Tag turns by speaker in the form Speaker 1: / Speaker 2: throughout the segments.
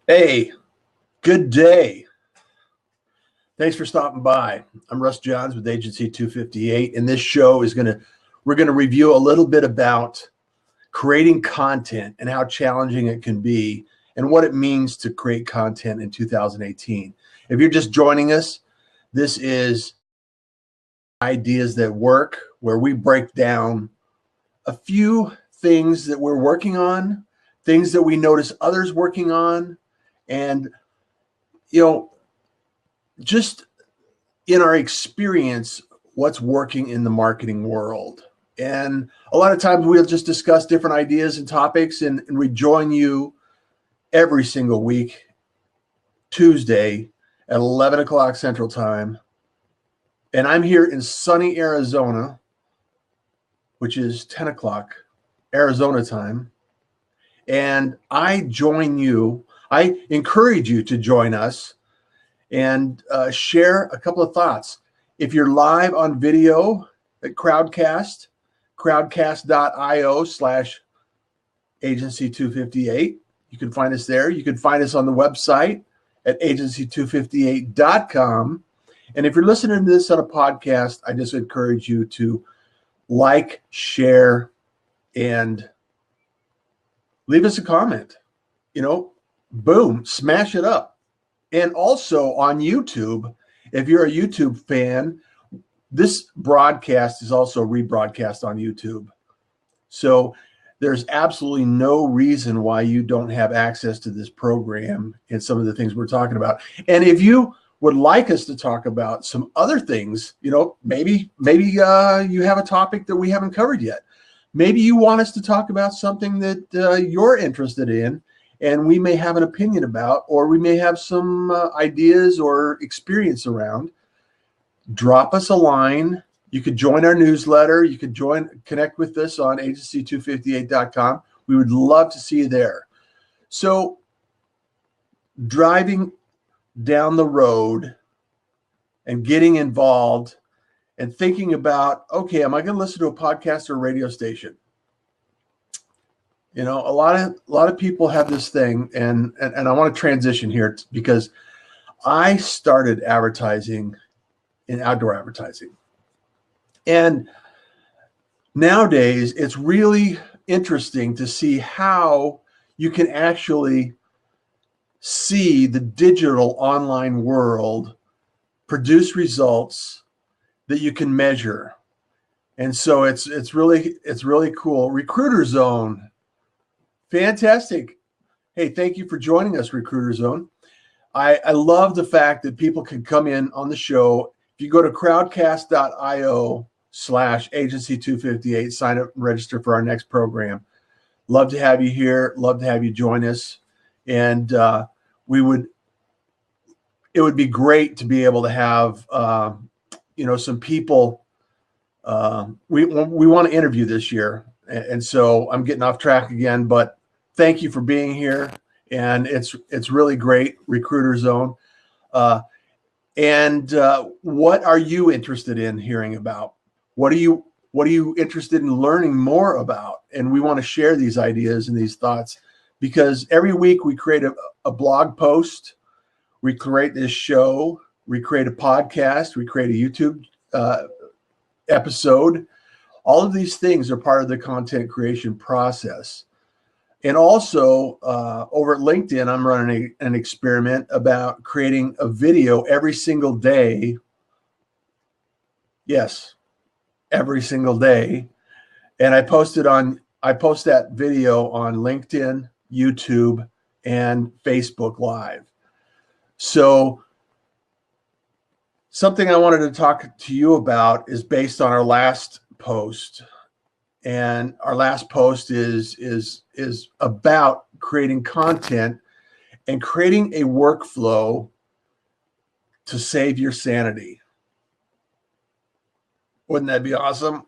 Speaker 1: Hey, good day. Thanks for stopping by. I'm Russ Johns with Agency 258, and this show is we're gonna review a little bit about creating content and how challenging it can be, and what it means to create content in 2018. If you're just joining us, this is Ideas That Work, where we break down a few things that we're working on, things that we notice others working on, and you know, just in our experience, what's working in the marketing world. And a lot of times we'll just discuss different ideas and topics and rejoin you every single week, Tuesday at 11 o'clock Central Time. And I'm here in sunny Arizona, which is 10 o'clock Arizona time. And I encourage you to join us and share a couple of thoughts. If you're live on video at crowdcast.io/agency258, you can find us there. You can find us on the website at agency258.com. And if you're listening to this on a podcast, I just encourage you to like, share, and leave us a comment. Boom, smash it up. And also on YouTube, if you're a YouTube fan, this broadcast is also rebroadcast on YouTube. So there's absolutely no reason why you don't have access to this program and some of the things we're talking about. And if you would like us to talk about some other things, maybe you have a topic that we haven't covered yet. Maybe you want us to talk about something that you're interested in, and we may have an opinion about, or we may have some ideas or experience around. Drop us a line. You could join our newsletter. You could connect with us on agency258.com. We would love to see you there. So driving down the road and getting involved and thinking about, okay, am I going to listen to a podcast or a radio station? A lot of people have this thing, and I want to transition here because I started advertising in outdoor advertising. And nowadays it's really interesting to see how you can actually see the digital online world produce results that you can measure. And so it's really cool. Recruiter Zone. Fantastic. Hey, thank you for joining us, Recruiter Zone. I love the fact that people can come in on the show. If you go to crowdcast.io/agency258, sign up and register for our next program. Love to have you here. Love to have you join us. And it would be great to be able to have, some people. We want to interview this year. And so I'm getting off track again, but thank you for being here. And it's really great, Recruiter Zone. And what are you interested in hearing about? What are you interested in learning more about? And we want to share these ideas and these thoughts, because every week we create a blog post, we create this show, we create a podcast, we create a YouTube episode. All of these things are part of the content creation process. And also over at LinkedIn, I'm running an experiment about creating a video every single day. Yes, every single day. And I post that video on LinkedIn, YouTube, and Facebook Live. So something I wanted to talk to you about is based on our last post. And our last post is about creating content and creating a workflow to save your sanity. Wouldn't that be awesome?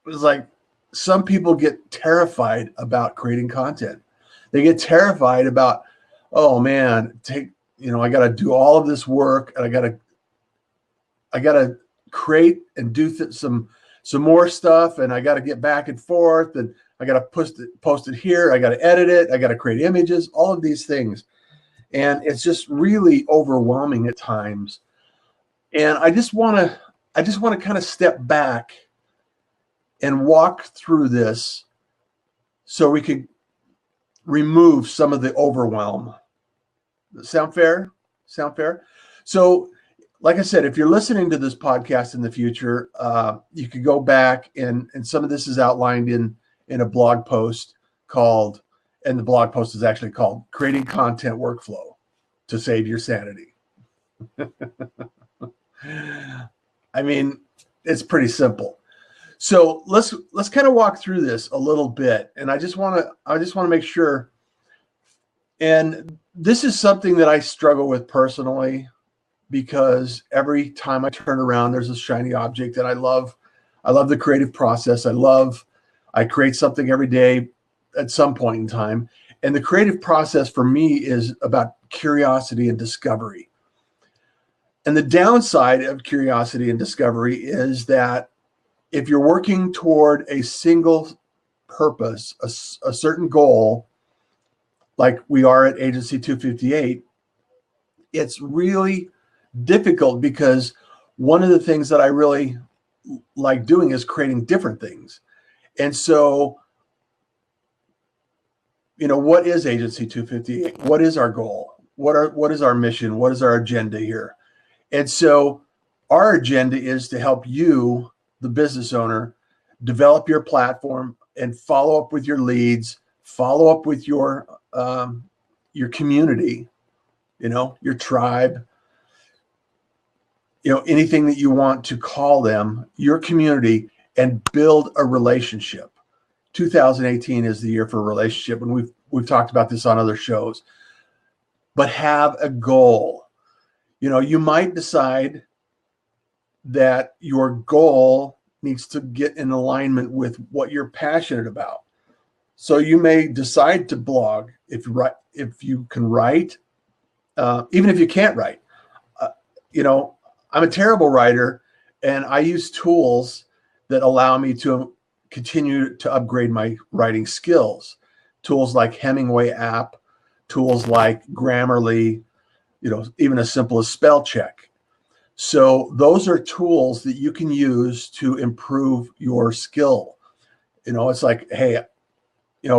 Speaker 1: It's like some people get terrified about creating content. They get terrified about, oh man, I got to do all of this work, and I got to create and do some some more stuff, and I got to get back and forth, and I got to post it here. I got to edit it. I got to create images, all of these things. And it's just really overwhelming at times. And I just want to kind of step back and walk through this so we could remove some of the overwhelm. Sound fair? Sound fair? So, like I said, if you're listening to this podcast in the future, you could go back and some of this is outlined in a blog post called, and the blog post is actually called Creating Content Workflow to Save Your Sanity. I mean, it's pretty simple. So let's kind of walk through this a little bit. And I just want to make sure, and this is something that I struggle with personally, because every time I turn around, there's a shiny object that I love. I love the creative process. I create something every day at some point in time. And the creative process for me is about curiosity and discovery. And the downside of curiosity and discovery is that if you're working toward a single purpose, a certain goal, like we are at Agency 258, it's really difficult, because one of the things that I really like doing is creating different things. And so, what is Agency 258? What is our goal? What is our mission? What is our agenda here? And so our agenda is to help you, the business owner, develop your platform and follow up with your leads, follow up with your community, your tribe, anything that you want to call them, your community, and build a relationship. 2018 is the year for a relationship, and we've talked about this on other shows. But have a goal. You might decide that your goal needs to get in alignment with what you're passionate about. So you may decide to blog if you can write, even if you can't write. I'm a terrible writer, and I use tools that allow me to continue to upgrade my writing skills. Tools like Hemingway app, tools like Grammarly, even as simple as spell check. So those are tools that you can use to improve your skill. It's like, hey,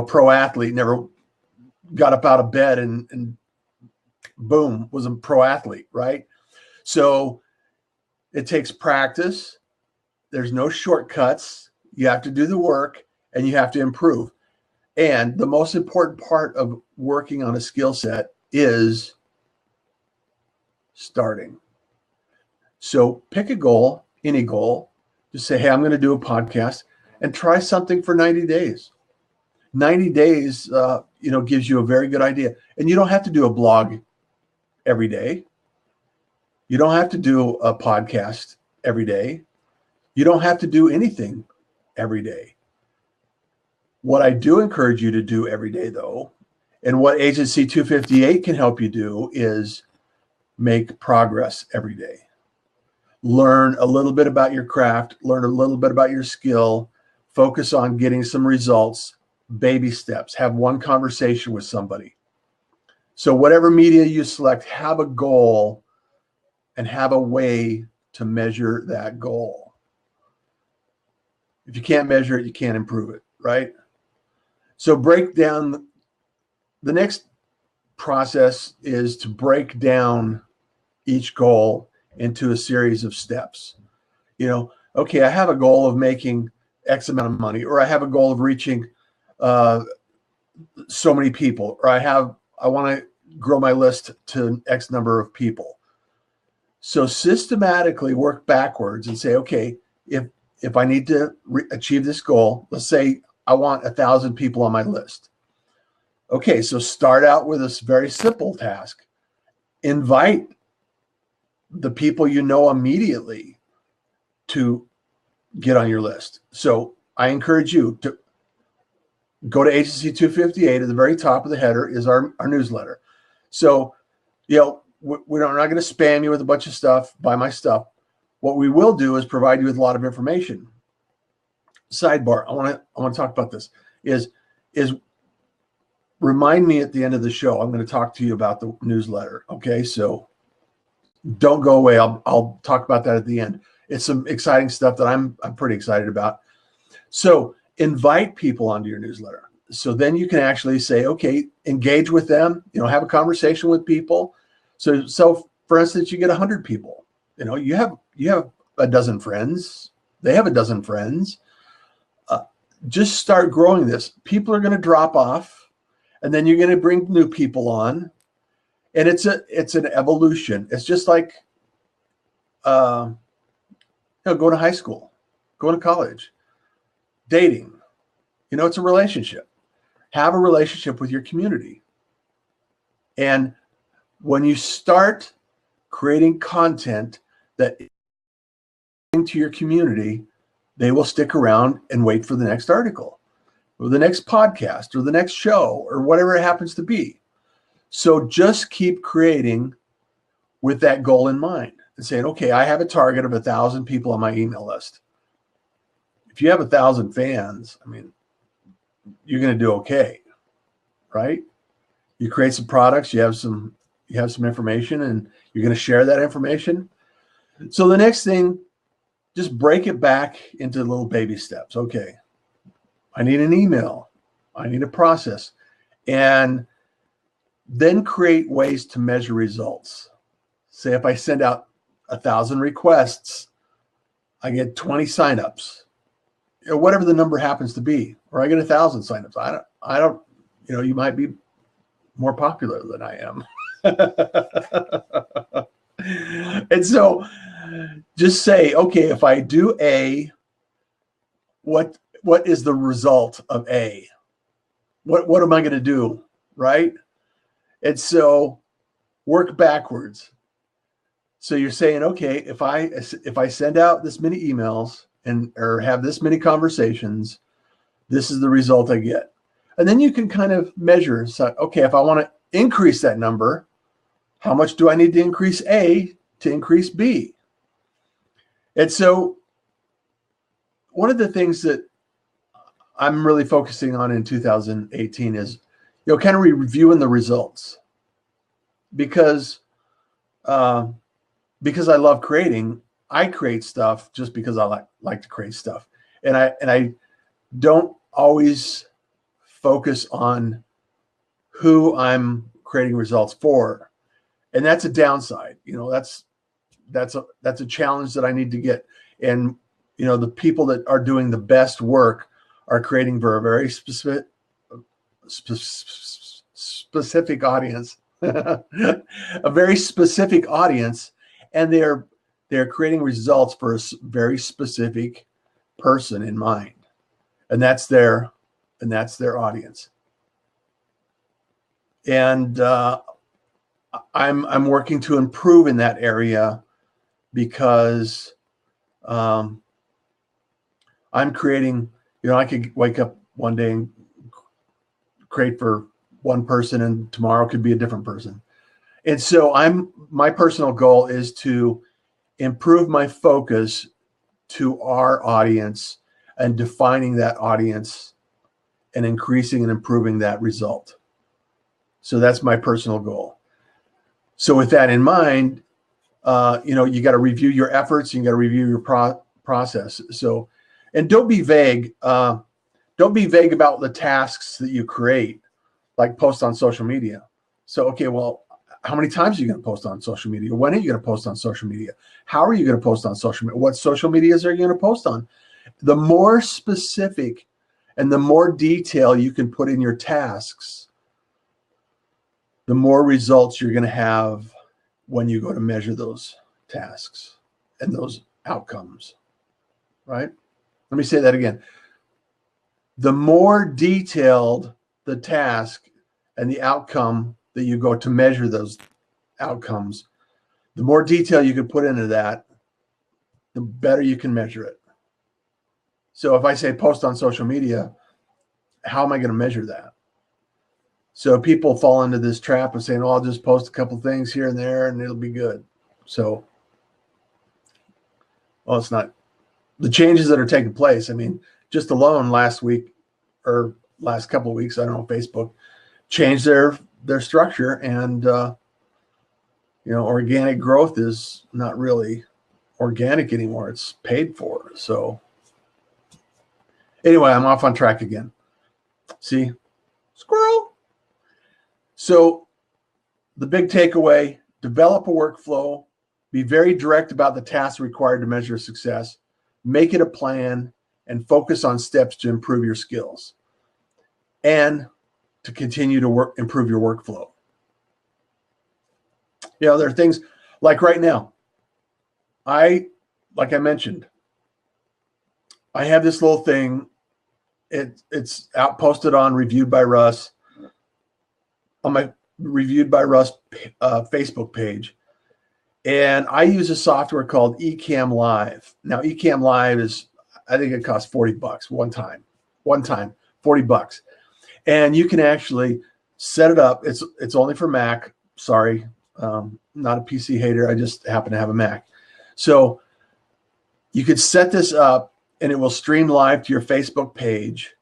Speaker 1: pro athlete never got up out of bed and boom, was a pro athlete, right? So it takes practice. There's no shortcuts. You have to do the work, and you have to improve. And the most important part of working on a skill set is starting. So pick a goal, any goal. Just say, hey, I'm going to do a podcast, and try something for 90 days. 90 days, gives you a very good idea. And you don't have to do a blog every day. You don't have to do a podcast every day. You don't have to do anything every day. What I do encourage you to do every day, though, and what Agency 258 can help you do, is make progress every day. Learn a little bit about your craft, learn a little bit about your skill, focus on getting some results, baby steps, have one conversation with somebody. So whatever media you select, have a goal and have a way to measure that goal. If you can't measure it, you can't improve it, right? So break down, the next process is to break down each goal into a series of steps. Okay, I have a goal of making X amount of money, or I have a goal of reaching so many people, or I want to grow my list to X number of people. So systematically work backwards and say, okay, if I need to achieve this goal, let's say I want 1,000 people on my list. Okay, so start out with a very simple task. Invite the people you know immediately to get on your list. So I encourage you to go to Agency 258. At the very top of the header is our newsletter. So, we're not going to spam you with a bunch of stuff, buy my stuff. What we will do is provide you with a lot of information. sidebar. I want to talk about this. Is remind me at the end of the show. I'm going to talk to you about the newsletter. Okay, so don't go away. I'll talk about that at the end. It's some exciting stuff that I'm pretty excited about. So invite people onto your newsletter. So then you can actually say, okay, engage with them, have a conversation with people. So for instance, you get 100 people, you have a dozen friends. They have a dozen friends. Just start growing this. People are going to drop off, and then you're going to bring new people on. And it's an evolution. It's just like, going to high school, going to college, dating. It's a relationship. Have a relationship with your community. And when you start creating content that into your community, they will stick around and wait for the next article or the next podcast or the next show or whatever it happens to be. So just keep creating with that goal in mind and saying, okay, I have a target of 1,000 people on my email list. If you have 1,000 fans, you're going to do okay, right? You create some products, you have some information, and you're going to share that information. So the next thing, just break it back into little baby steps. Okay, I need an email. I need a process. And then create ways to measure results. Say if I send out 1,000 requests, I get 20 signups, whatever the number happens to be, or I get 1,000 signups. I don't, you might be more popular than I am. And so just say, okay, if I do A, what is the result of A? What am I going to do? Right? And so work backwards. So you're saying, okay, if I send out this many emails or have this many conversations, this is the result I get. And then you can kind of measure. So, okay, if I want to increase that number, how much do I need to increase A to increase B? And so one of the things that I'm really focusing on in 2018 is, kind of reviewing the results, because I love creating. I create stuff just because I like to create stuff, and I don't always focus on who I'm creating results for, and that's a downside. That's a challenge that I need to get. And the people that are doing the best work are creating for a very specific audience, a very specific audience, and they're creating results for a very specific person in mind, and that's their audience. And I'm working to improve in that area, because I'm creating. I could wake up one day and create for one person, and tomorrow could be a different person. And so my personal goal is to improve my focus to our audience and defining that audience and increasing and improving that result. So that's my personal goal. So with that in mind, you got to review your efforts, you got to review your process. So, and don't be vague. Don't be vague about the tasks that you create, like post on social media. So, okay, well, how many times are you going to post on social media? When are you going to post on social media? How are you going to post on social media? What social medias are you going to post on? The more specific and the more detail you can put in your tasks, the more results you're going to have when you go to measure those tasks and those outcomes, right? Let me say that again. The more detailed the task and the outcome that you go to measure those outcomes, the more detail you can put into that, the better you can measure it. So if I say post on social media, how am I going to measure that? So people fall into this trap of saying, oh, I'll just post a couple things here and there and it'll be good. So, well, it's not. The changes that are taking place, just alone last week or last couple of weeks, I don't know, Facebook changed their structure, and organic growth is not really organic anymore. It's paid for. So anyway, I'm off on track again. See, squirrel. So the big takeaway: develop a workflow, be very direct about the tasks required to measure success, make it a plan, and focus on steps to improve your skills and to continue to improve your workflow. There are things like right now, like I mentioned, I have this little thing. It's out posted on Reviewed by Russ, on my Reviewed by Russ Facebook page. And I use a software called Ecamm Live. Now, Ecamm Live is, I think it costs $40 one time, $40. And you can actually set it up. It's only for Mac. Sorry, not a PC hater. I just happen to have a Mac. So you could set this up and it will stream live to your Facebook page.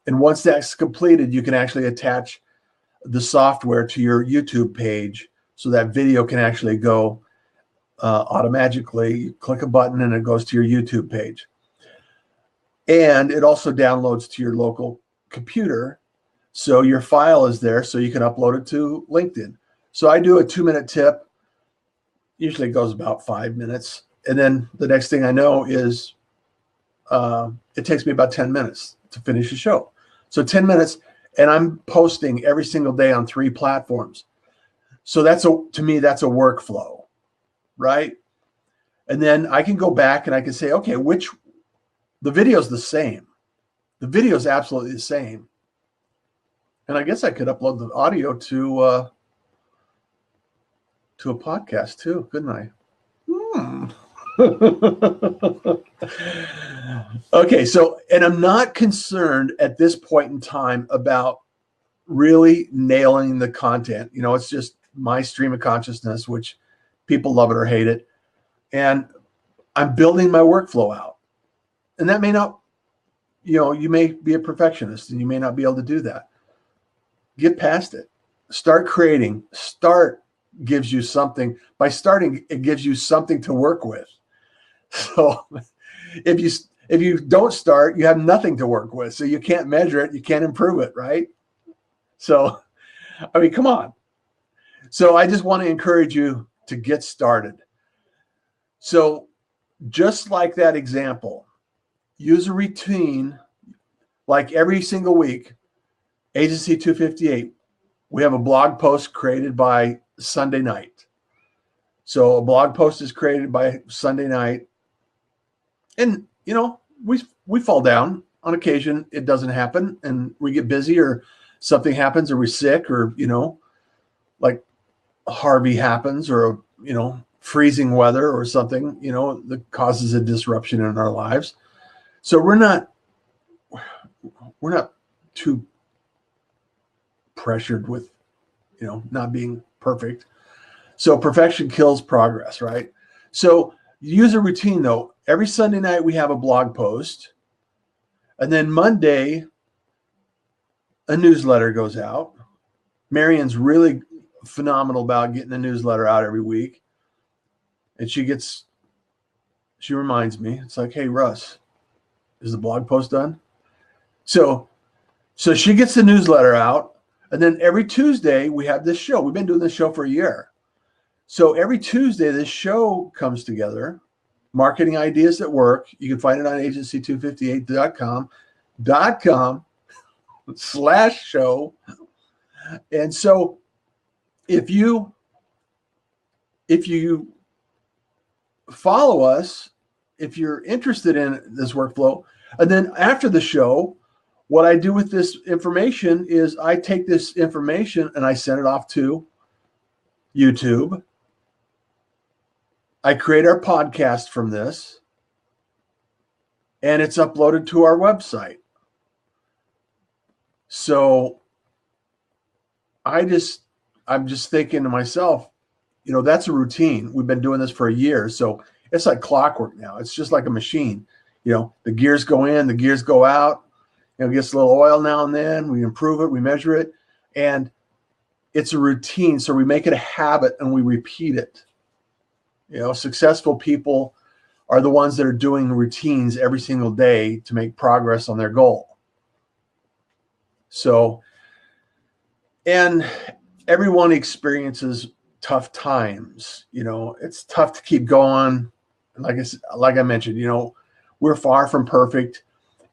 Speaker 1: And once that's completed, you can actually attach the software to your YouTube page so that video can actually go automatically. You click a button and it goes to your YouTube page. And it also downloads to your local computer. So your file is there so you can upload it to LinkedIn. So I do a 2-minute tip. Usually it goes about 5 minutes. And then the next thing I know is it takes me about 10 minutes to finish the show. So 10 minutes, and I'm posting every single day on 3 platforms. So to me, that's a workflow, right? And then I can go back and I can say, okay, the video's the same. The video's absolutely the same. And I guess I could upload the audio to a podcast too, couldn't I? Okay, so, and I'm not concerned at this point in time about really nailing the content. It's just my stream of consciousness, which people love it or hate it. And I'm building my workflow out. And that may not, you may be a perfectionist and you may not be able to do that. Get past it. Start creating. Gives you something. By starting, it gives you something to work with. So if you don't start, you have nothing to work with. So you can't measure it. You can't improve it, right? So, I mean, come on. So I just want to encourage you to get started. So just like that example, use a routine like every single week. Agency 258, we have a blog post created by Sunday night. So a blog post is created by Sunday night. And, we fall down on occasion. It doesn't happen and we get busy or something happens or we're sick or, like Harvey happens or, freezing weather or something, that causes a disruption in our lives. So we're not too pressured with, not being perfect. So perfection kills progress, right? So use a routine though. Every Sunday night we have a blog post. And then Monday, a newsletter goes out. Marian's really phenomenal about getting a newsletter out every week. And she reminds me, it's like, hey, Russ, is the blog post done? So she gets the newsletter out. And then every Tuesday we have this show. We've been doing this show for a year. So every Tuesday, this show comes together, Marketing Ideas at Work. You can find it on agency258.com/show. And so if you follow us, if you're interested in this workflow, and then after the show, what I do with this information is I take this information and I send it off to YouTube. I create our podcast from this, and it's uploaded to our website. So I'm just thinking to myself, that's a routine. We've been doing this for a year. So it's like clockwork now. It's just like a machine. the gears go in, the gears go out, gets a little oil now and then. We improve it, we measure it, and it's a routine. So we make it a habit and we repeat it. Successful people are the ones that are doing routines every single day to make progress on their goal. So, and everyone experiences tough times. It's tough to keep going. Like I mentioned, we're far from perfect.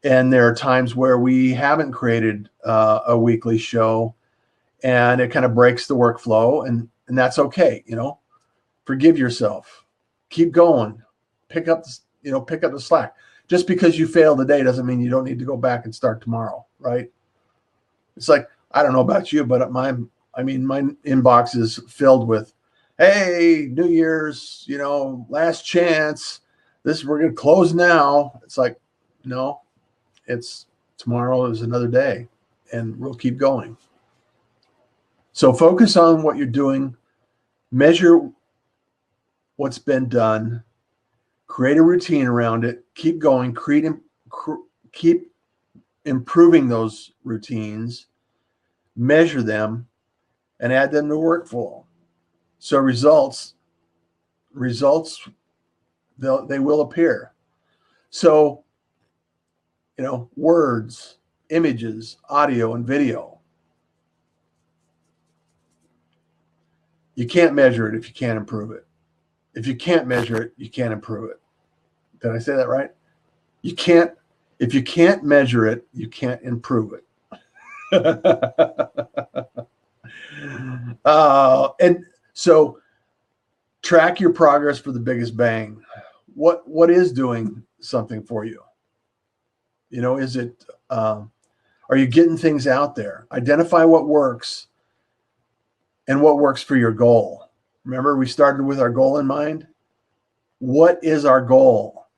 Speaker 1: And there are times where we haven't created a weekly show and it kind of breaks the workflow, and that's okay. Forgive yourself, keep going, pick up the slack. Just because you failed today doesn't mean you don't need to go back and start tomorrow, right? It's like, I don't know about you, but my inbox is filled with, hey, New Year's, last chance. We're going to close now. It's like, no, it's tomorrow is another day, and we'll keep going. So focus on what you're doing, measure what's been done, create a routine around it, keep going, keep improving those routines, measure them, and add them to workflow. So results, they will appear. So, words, images, audio, and video. You can't measure it if you can't improve it. If you can't measure it, you can't improve it. Did I say that right? If you can't measure it, you can't improve it. And so track your progress for the biggest bang. What is doing something for you? Is it, are you getting things out there? Identify what works and what works for your goal. Remember, we started with our goal in mind. What is our goal?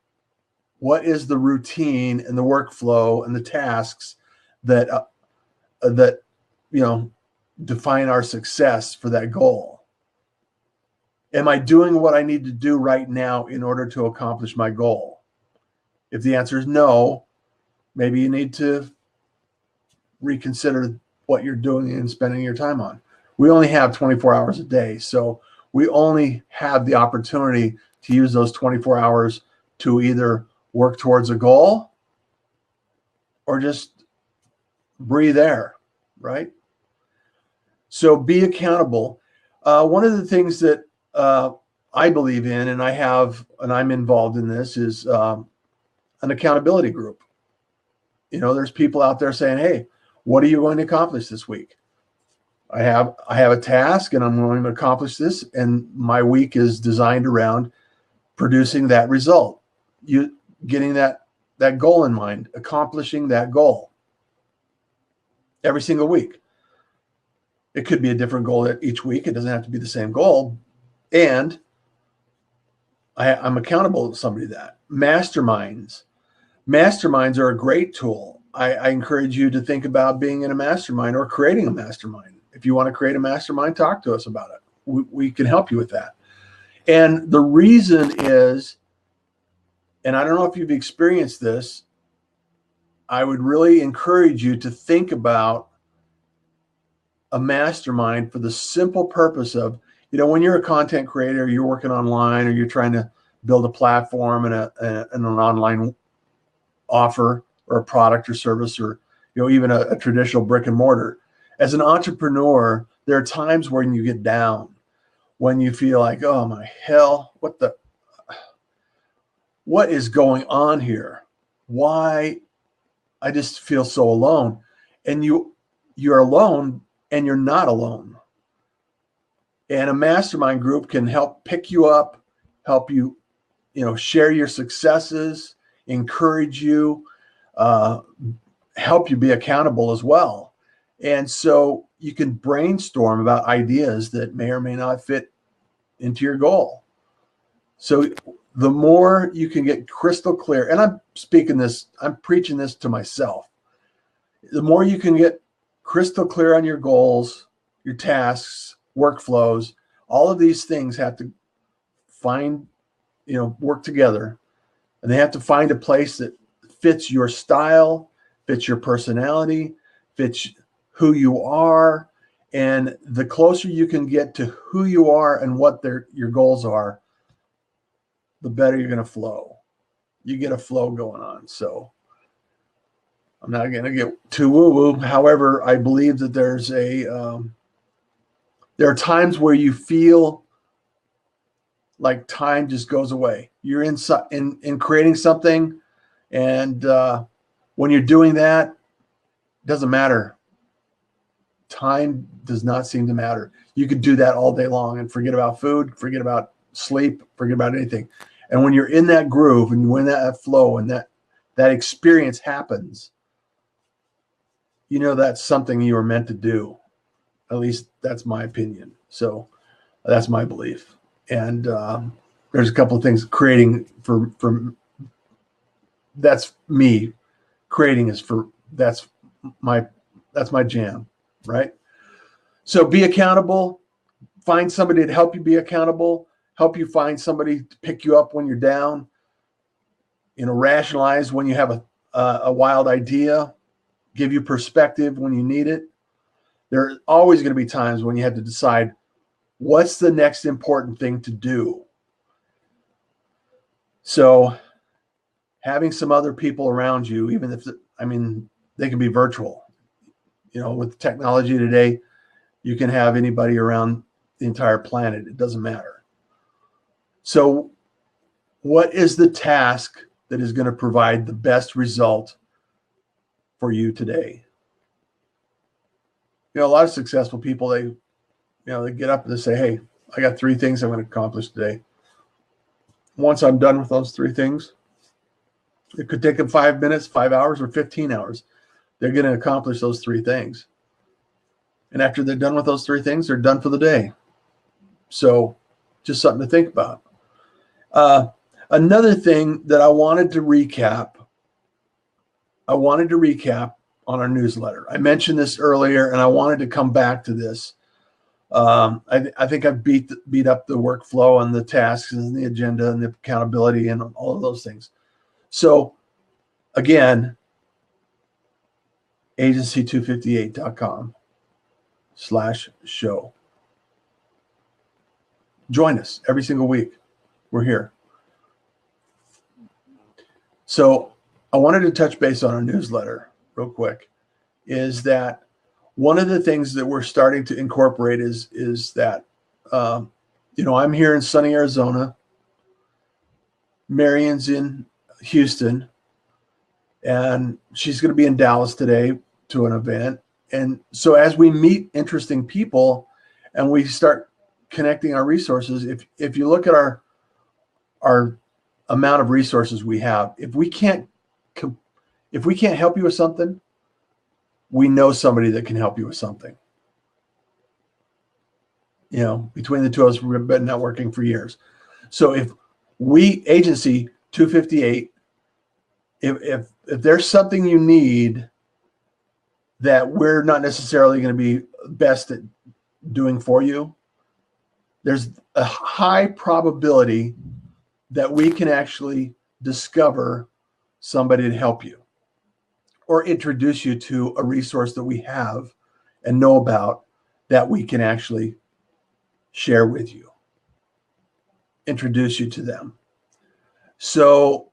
Speaker 1: What is the routine and the workflow and the tasks that define our success for that goal? Am I doing what I need to do right now in order to accomplish my goal? If the answer is no, maybe you need to reconsider what you're doing and spending your time on. We only have 24 hours a day, so we only have the opportunity to use those 24 hours to either work towards a goal or just breathe air, right? So be accountable. One of the things that I believe in, and I'm involved in this, is an accountability group. There's people out there saying, hey, what are you going to accomplish this week? I have a task and I'm going to accomplish this, and my week is designed around producing that result. You getting that goal in mind, accomplishing that goal every single week. It could be a different goal each week. It doesn't have to be the same goal. And I'm accountable to somebody that. Masterminds are a great tool. I encourage you to think about being in a mastermind or creating a mastermind. If you want to create a mastermind, talk to us about it. We can help you with that. And the reason is, and I don't know if you've experienced this, I would really encourage you to think about a mastermind for the simple purpose of, when you're a content creator, you're working online, or you're trying to build a platform and an online offer or a product or service, or even a traditional brick and mortar. As an entrepreneur, there are times when you get down, when you feel like, oh my hell, what is going on here? Why? I just feel so alone. And you're alone, and you're not alone. And a mastermind group can help pick you up, help you, share your successes, encourage you, help you be accountable as well. And so you can brainstorm about ideas that may or may not fit into your goal. So the more you can get crystal clear, and I'm preaching this to myself. The more you can get crystal clear on your goals, your tasks, workflows, all of these things have to work together. And they have to find a place that fits your style, fits your personality, fits who you are. And the closer you can get to who you are and what your goals are, the better you're going to flow. You get a flow going on. So I'm not going to get too woo-woo. However, I believe that there are times where you feel like time just goes away. You're in creating something, and when you're doing that, it doesn't matter. Time does not seem to matter. You could do that all day long and forget about food, forget about sleep, forget about anything. And when you're in that groove and when that flow and that experience happens, you know that's something you were meant to do. At least that's my opinion. So that's my belief. And there's a couple of things creating for that's me. Creating is that's my jam, right? So be accountable. Find somebody to help you be accountable. Help you find somebody to pick you up when you're down. Rationalize when you have a wild idea. Give you perspective when you need it. There are always going to be times when you have to decide what's the next important thing to do. So having some other people around you, even if they can be virtual. With technology today, you can have anybody around the entire planet. It doesn't matter. So what is the task that is going to provide the best result for you today? A lot of successful people, they get up and they say, hey, I got 3 things I'm going to accomplish today. Once I'm done with those 3 things, it could take them 5 minutes, 5 hours, or 15 hours. They're going to accomplish those 3 things. And after they're done with those 3 things, they're done for the day. So just something to think about. Another thing that I wanted to recap on our newsletter. I mentioned this earlier, and I wanted to come back to this. I think I've beat up the workflow and the tasks and the agenda and the accountability and all of those things. So again, agency258.com/show. Join us every single week. We're here. So I wanted to touch base on our newsletter real quick. Is that one of the things that we're starting to incorporate is that, I'm here in sunny Arizona. Marian's in Houston, and she's going to be in Dallas today to an event. And so as we meet interesting people and we start connecting our resources, if you look at our amount of resources we have, if we can't help you with something, we know somebody that can help you with something. Between the two of us, we've been networking for years. So if Agency 258, if there's something you need that we're not necessarily going to be best at doing for you, there's a high probability that we can actually discover somebody to help you or introduce you to a resource that we have and know about that we can actually share with you, introduce you to them. So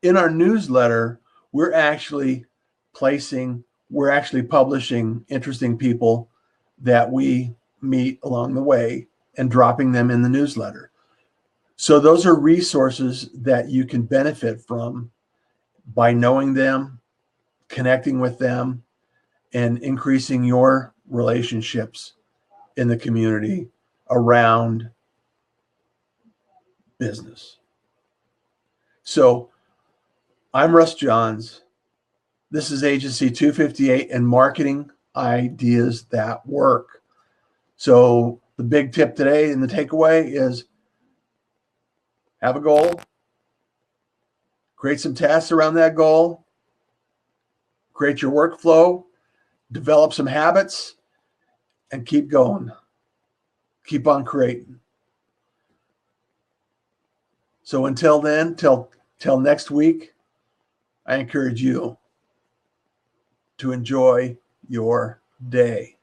Speaker 1: in our newsletter, we're actually publishing interesting people that we meet along the way and dropping them in the newsletter. So those are resources that you can benefit from by knowing them, connecting with them, and increasing your relationships in the community around business. So I'm Russ Johns. This is Agency 258 and marketing ideas that work. So the big tip today and the takeaway is have a goal, create some tasks around that goal, create your workflow, develop some habits, and keep going. Keep on creating. So until then, till Till next week, I encourage you to enjoy your day.